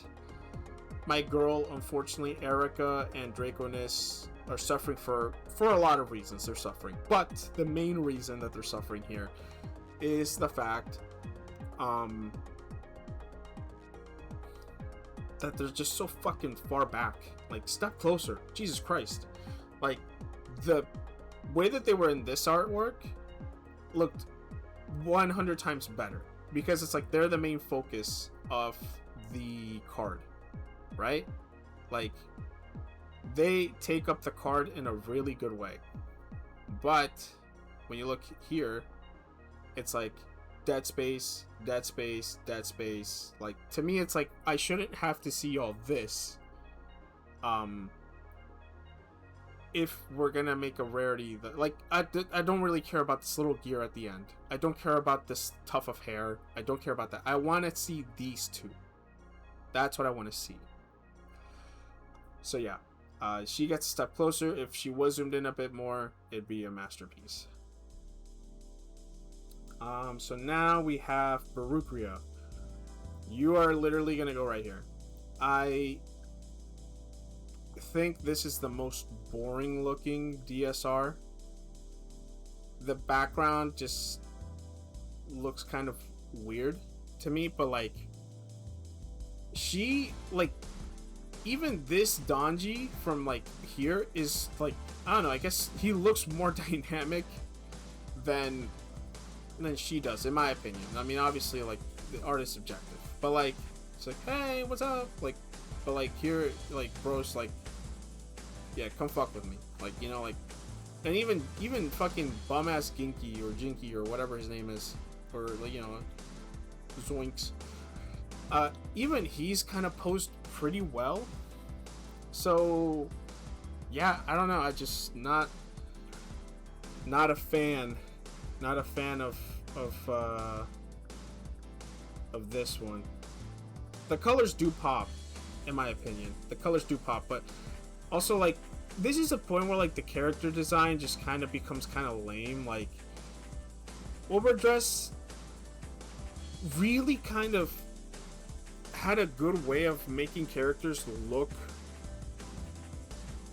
my girl, unfortunately, Erica and Draconis are suffering for a lot of reasons. They're suffering, but the main reason that they're suffering here is the fact that they're just so fucking far back. Like, step closer, Jesus Christ. Like, the way that they were in this artwork looked 100 times better, because it's like they're the main focus of the card, right? Like, they take up the card in a really good way. But when you look here, it's like dead space, dead space, dead space. Like, to me, it's like I shouldn't have to see all this if we're gonna make a rarity that, like, I don't really care about this little gear at the end. I don't care about this tuft of hair. I don't care about that. I want to see these two. That's what I want to see. So yeah, she gets a step closer. If she was zoomed in a bit more, it'd be a masterpiece. So now we have Barukria. You are literally gonna go right here. I think this is the most boring looking DSR. The background just looks kind of weird to me, but like, she, like, even this Donji from like here is like, I don't know, I guess he looks more dynamic than she does, in my opinion. I mean, obviously, like, the art is subjective, but like, it's like, hey, what's up? Like, but like here, like, bro's like, yeah, come fuck with me, like, you know, like, and even fucking bum ass Ginky or Jinky or whatever his name is, or like, you know, Zoinks. Even he's kind of posed pretty well. So yeah, I don't know. I just not a fan of this one. The colors do pop, in my opinion. The colors do pop, but also, like, this is a point where, like, the character design just kind of becomes kind of lame. Like, Overdress really kind of had a good way of making characters look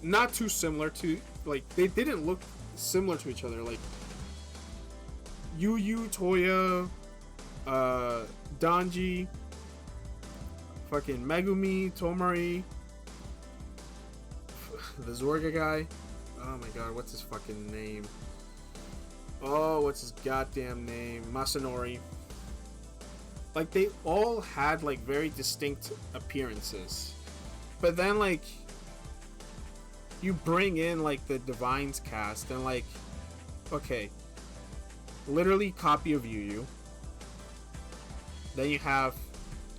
not too similar to, like, they didn't look similar to each other. Like, Yu, Toya, Donji, fucking Megumi, Tomari, the Zorga guy. Oh my god, what's his fucking name? Oh, what's his goddamn name? Masanori. Like, they all had, like, very distinct appearances. But then, like, you bring in, like, the Divines cast, and, like, okay, literally copy of Yu Yu. Then you have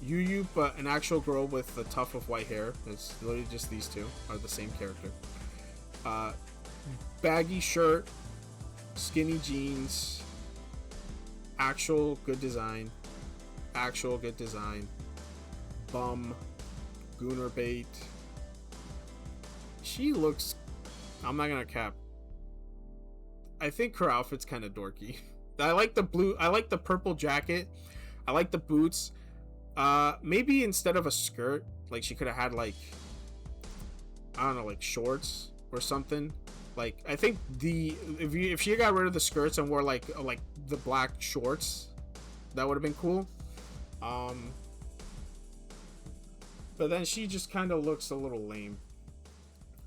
Yu Yu, but an actual girl with a tuft of white hair. It's literally just these two are the same character. Baggy shirt, skinny jeans, actual good design, bum, gooner bait. She looks, I'm not gonna cap, I think her outfit's kind of dorky. I like the blue, I like the purple jacket, I like the boots. Maybe instead of a skirt, like she could have had like, I don't know, like shorts or something. Like I think if she got rid of the skirts and wore like the black shorts, that would have been cool. But then she just kind of looks a little lame,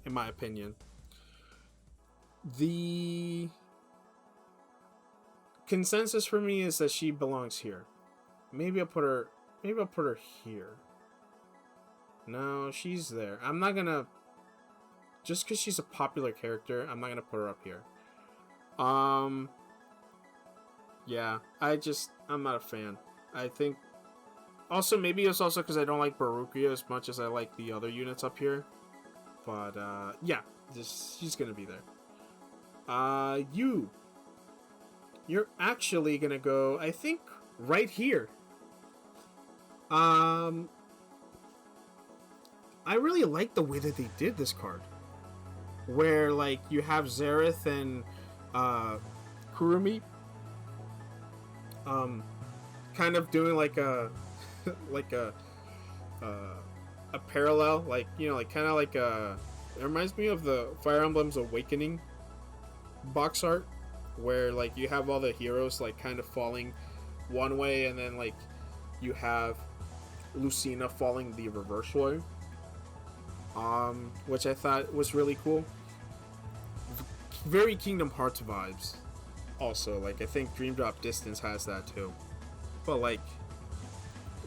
in my opinion. The consensus for me is that she belongs here. Maybe I'll put her here. No, she's there. I'm not gonna, just because she's a popular character, I'm not gonna put her up here. Yeah, I'm not a fan. I think also maybe it's also because I don't like Barukia as much as I like the other units up here. But yeah, she's gonna be there. You're actually gonna go, I think, right here. I really like the way that they did this card, where like you have Xerath and Kurumi kind of doing like a like a parallel, like, you know, like kind of like it reminds me of the Fire Emblem's Awakening box art, where like you have all the heroes like kind of falling one way, and then like you have Lucina falling the reverse way, which I thought was really cool. Very Kingdom Hearts vibes. Also, like I think Dream Drop Distance has that too. But like,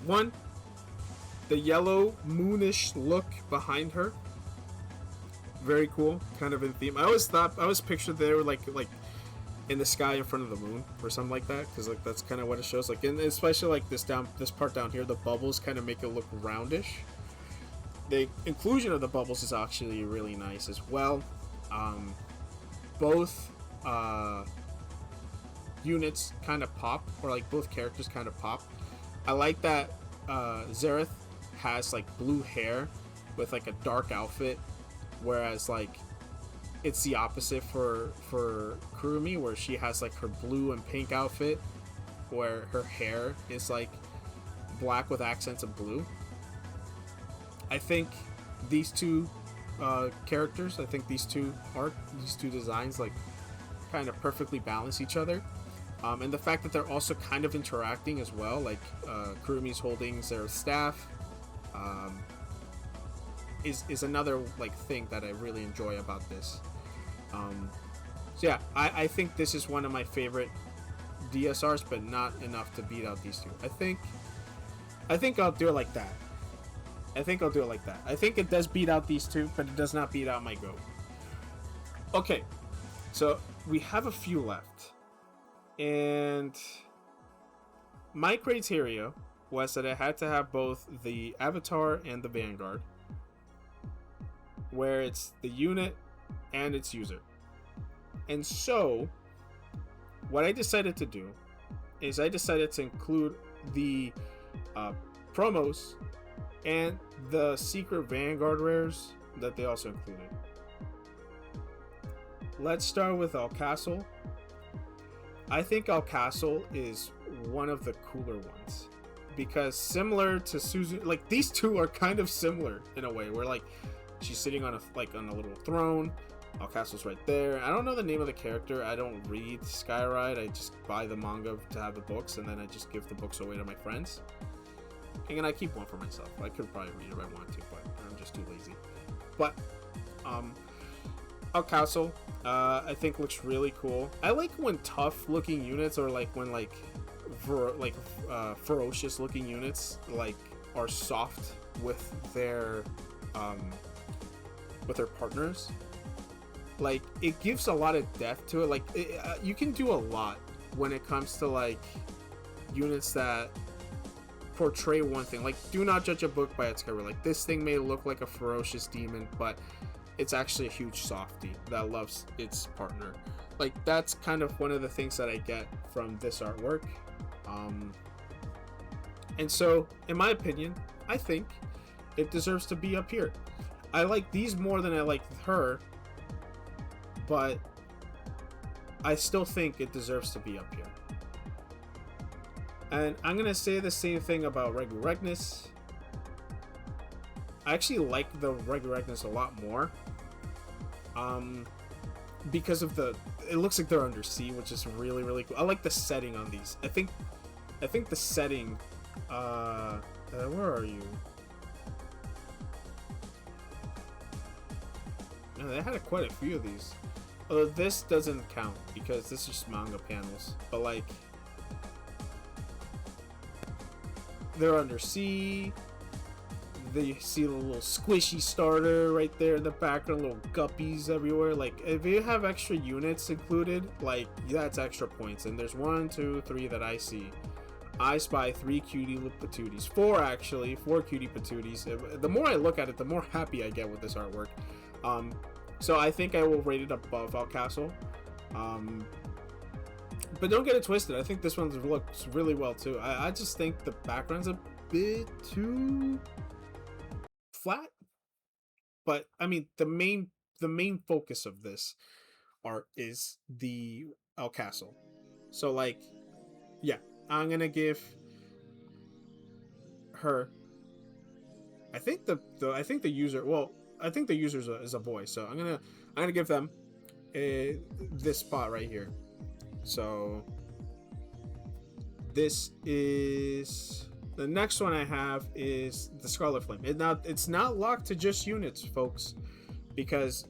one, the yellow moonish look behind her, very cool, kind of in theme. I always pictured they were like in the sky in front of the moon or something like that, because like that's kind of what it shows. Like, and especially like this part down here, the bubbles kind of make it look roundish. The inclusion of the bubbles is actually really nice as well. Both units kind of pop, or like both characters kind of pop. I like that Xerath has like blue hair with like a dark outfit, whereas like it's the opposite for Kurumi, where she has like her blue and pink outfit, where her hair is like black with accents of blue. I think these two characters, I think these two designs like kind of perfectly balance each other. And the fact that they're also kind of interacting as well, like Kurumi's holding Xerath's staff, is another like thing that I really enjoy about this. So yeah, I think this is one of my favorite DSRs, but not enough to beat out these two. I think I'll do it like that. I think it does beat out these two, but it does not beat out my GOAT. Okay, so we have a few left. And my criteria was that I had to have both the Avatar and the Vanguard, where it's the unit and its user. And so what I decided to do is I decided to include the promos and the secret Vanguard rares that they also included. Let's start with Alcastle. I think Alcastle is one of the cooler ones, because similar to Suzu, like these two are kind of similar in a way, where like she's sitting on a little throne. Alcastle's right there. I don't know the name of the character. I don't read Skyride. I just buy the manga to have the books, and then I just give the books away to my friends. And I keep one for myself. I could probably read it if I want to, but I'm just too lazy. But Alcastle, I think looks really cool. I like when tough looking units, or like when ferocious looking units like are soft with their partners. Like it gives a lot of depth to it. Like you can do a lot when it comes to like units that portray one thing. Like, do not judge a book by its cover. Like, this thing may look like a ferocious demon, but it's actually a huge softie that loves its partner. Like, that's kind of one of the things that I get from this artwork. And so, in my opinion, I think it deserves to be up here. I like these more than I like her, but I still think it deserves to be up here. And I'm going to say the same thing about Reguregnus. I actually like the Reguregnus a lot more. Because of it looks like they're undersea, which is really, really cool. I like the setting on these. I think the setting, where are you? No, they had quite a few of these. Although this doesn't count because this is just manga panels. But like, they're undersea. You see the little squishy starter right there in the background, little guppies everywhere. Like, if you have extra units included, like, that's extra points. And there's 1, 2, 3 that I see. I spy 3 cutie patooties. 4 actually, 4 cutie patooties. The more I look at it, the more happy I get with this artwork. So I think I will rate it above Alcastle. But don't get it twisted. I think this one looks really well too. I just think the background's a bit too flat, but I mean the main focus of this art is the Alcastle. So like, yeah, I'm gonna give her. I think the user. Well, I think the user is a boy, so I'm gonna give them this spot right here. So this is. The next one I have is the Scarlet Flame. It's not locked to just units, folks, because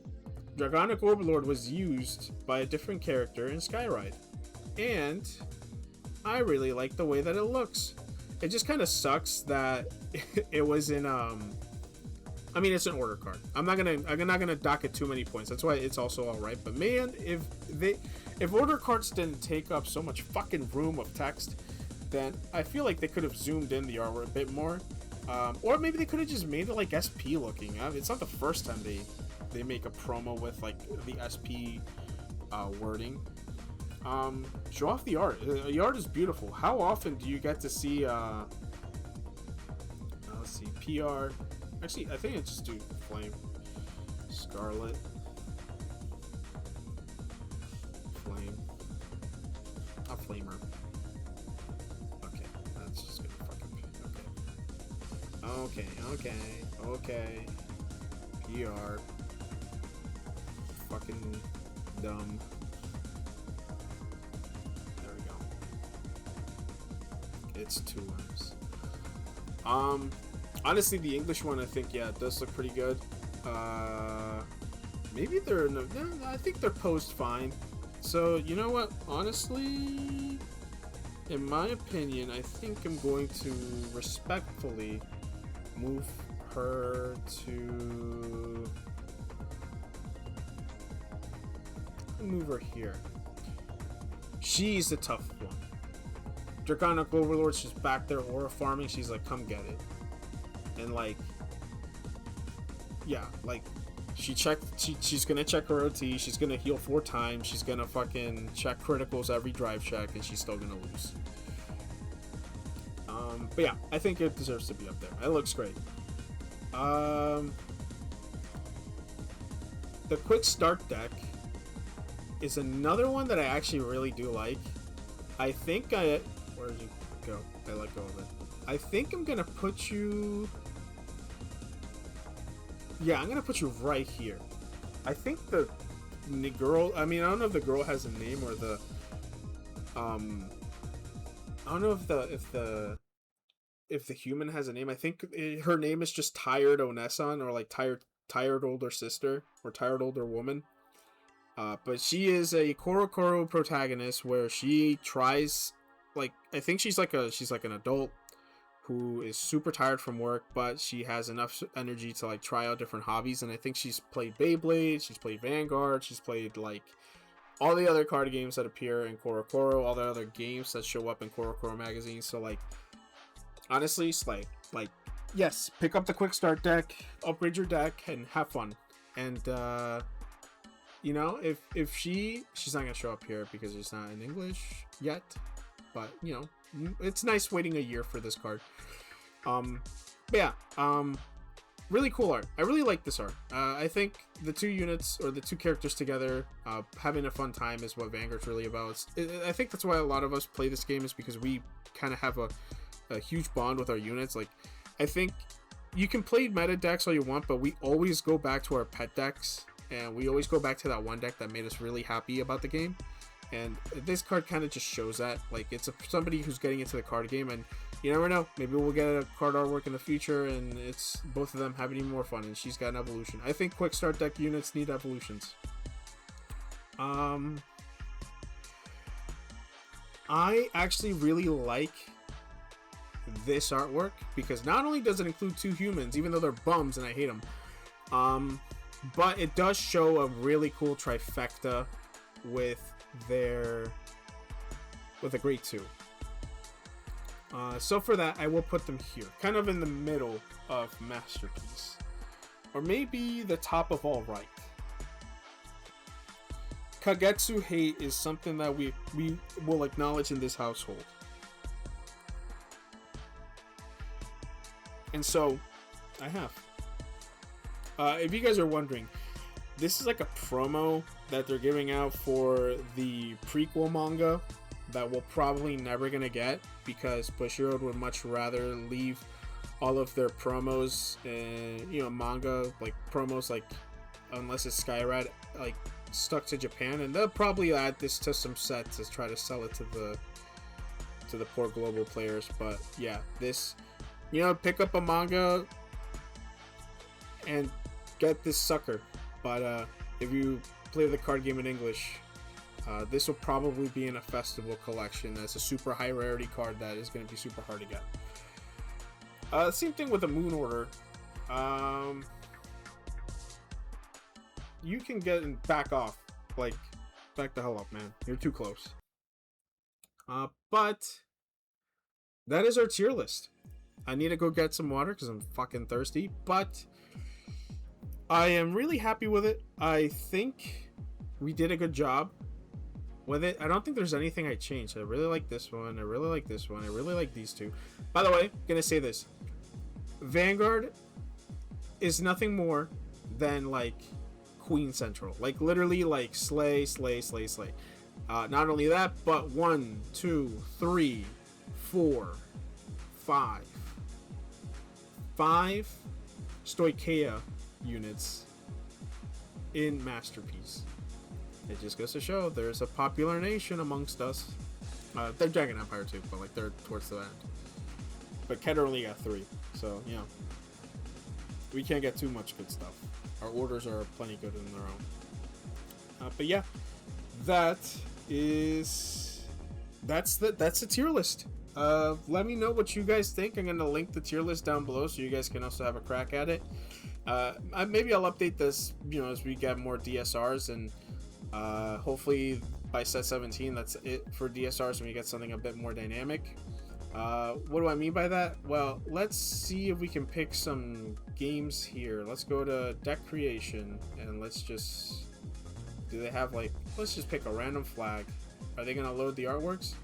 Dragonic Overlord was used by a different character in Skyride, and I really like the way that it looks. It just kind of sucks that it was in I mean, it's an order card. I'm not gonna dock it too many points. That's why it's also all right. But man, if order cards didn't take up so much fucking room of text, then I feel like they could have zoomed in the artwork a bit more, or maybe they could have just made it like SP looking. It's not the first time they make a promo with like the SP wording. Show off the art. The art is beautiful. How often do you get to see? Let's see, PR. Actually, I think I just do Flame, Scarlet, Flame, a Flamer. Okay. PR. Fucking dumb. There we go. It's 2 M's. Honestly, the English one, I think, yeah, it does look pretty good. Maybe they're no, I think they're posed fine. So, you know what? Honestly, in my opinion, I think I'm going to respectfully move her to here. She's the tough one. Draconic Overlord's just back there aura farming. She's like, come get it. And like, yeah, like she's gonna check her OT, she's gonna heal 4 times, she's gonna fucking check criticals every drive check, and she's still gonna lose. But yeah, I think it deserves to be up there. It looks great. The quick start deck is another one that I actually really do like. I think where did you go? I let go of it. I think I'm gonna put you. Yeah, I'm gonna put you right here. I think the girl. I mean, I don't know if the girl has a name or the. I don't know if the human has a name. I think her name is just Tired Onesan, or like tired older sister, or tired older woman. But she is a Korokoro protagonist where she tries, like, I think she's like an adult who is super tired from work, but she has enough energy to like try out different hobbies. And I think she's played Beyblade, she's played Vanguard, she's played like all the other card games that appear in Korokoro, all the other games that show up in Korokoro magazine. So like, honestly, it's like yes, pick up the quick start deck, upgrade your deck, and have fun. And you know, if she's not gonna show up here because it's not in English yet, but you know, it's nice waiting a year for this card. But yeah, really cool art. I really like this art. I think the two units or the two characters together, having a fun time is what Vanguard's really about. I think that's why a lot of us play this game, is because we kind of have a huge bond with our units. Like, I think you can play meta decks all you want, but we always go back to our pet decks, and we always go back to that one deck that made us really happy about the game. And this card kind of just shows that. Like, it's somebody who's getting into the card game, and you never know, maybe we'll get a card artwork in the future and it's both of them having even more fun, and she's got an evolution. I think quick start deck units need evolutions. I actually really like this artwork because not only does it include two humans, even though they're bums and I hate them, but it does show a really cool trifecta with a great two. So for that, I will put them here, kind of in the middle of Masterpiece, or maybe the top of All Right. Kagetsu hate is something that we will acknowledge in this household. And so, I have. If you guys are wondering, this is like a promo that they're giving out for the prequel manga that we're probably never gonna get, because Bushiroad would much rather leave all of their promos and, you know, manga like promos, like, unless it's Skyrad, like, stuck to Japan, and they'll probably add this to some sets to try to sell it to the poor global players. But yeah, this, you know, pick up a manga and get this sucker. But if you play the card game in English, this will probably be in a festival collection. That's a super high rarity card that is going to be super hard to get. Same thing with the Moon Order. You can get and back off. Like, back the hell up, man. You're too close. But that is our tier list. I need to go get some water because I'm fucking thirsty. But I am really happy with it. I think we did a good job with it. I don't think there's anything I changed. I really like this one. I really like this one. I really like these two. By the way, gonna say this. Vanguard is nothing more than, like, Queen Central. Like, literally, like, slay. Not only that, but 1, 2, 3, 4, 5 Stoicheia units in Masterpiece. It just goes to show there's a popular nation amongst us. They're Dragon Empire too, but, like, they're towards the end. But Keter only got 3, so, you know, we can't get too much good stuff. Our orders are plenty good in their own. But yeah, that's the tier list. Let me know what you guys think. I'm gonna link the tier list down below so you guys can also have a crack at it. Maybe I'll update this, you know, as we get more DSRs, and hopefully by set 17 that's it for DSRs, and we get something a bit more dynamic. What do I mean by that? Well, let's see if we can pick some games here. Let's go to deck creation, and let's just, do they have, like, let's just pick a random flag. Are they gonna load the artworks?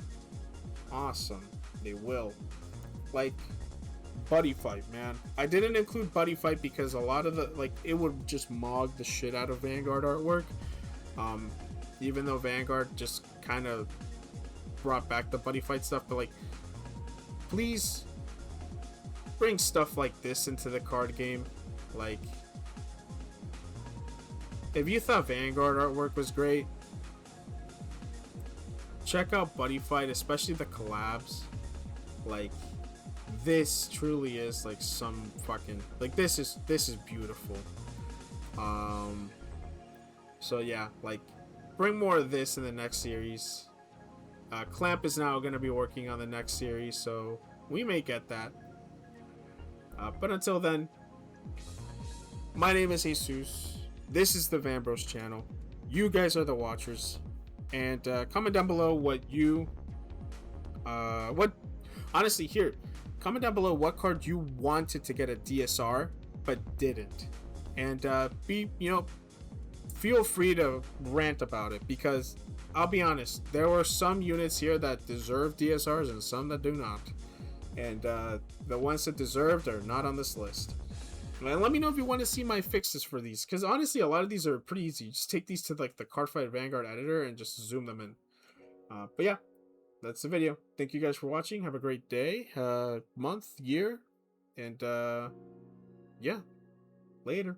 Awesome, they will. Like, Buddy Fight, man. I didn't include Buddy Fight because a lot of the, like, it would just mog the shit out of Vanguard artwork. Even though Vanguard just kind of brought back the Buddy Fight stuff, but, like, please bring stuff like this into the card game. Like, if you thought Vanguard artwork was great, check out Buddy Fight, especially the collabs. Like, this truly is, like, some fucking, like, this is beautiful. So yeah, like, bring more of this in the next series. Clamp is now going to be working on the next series, so we may get that. But until then, my name is Jesus. This is the Vambros channel. You guys are the watchers. And comment down below what you... honestly, here, comment down below what card you wanted to get a DSR, but didn't. and feel free to rant about it, because I'll be honest, there were some units here that deserve DSRs and some that do not, and the ones that deserved are not on this list. And let me know if you want to see my fixes for these, because honestly, a lot of these are pretty easy. Just take these to like the Cardfight Vanguard editor and just zoom them in. But yeah, that's the video. Thank you guys for watching. Have a great day, month, year, and yeah, later.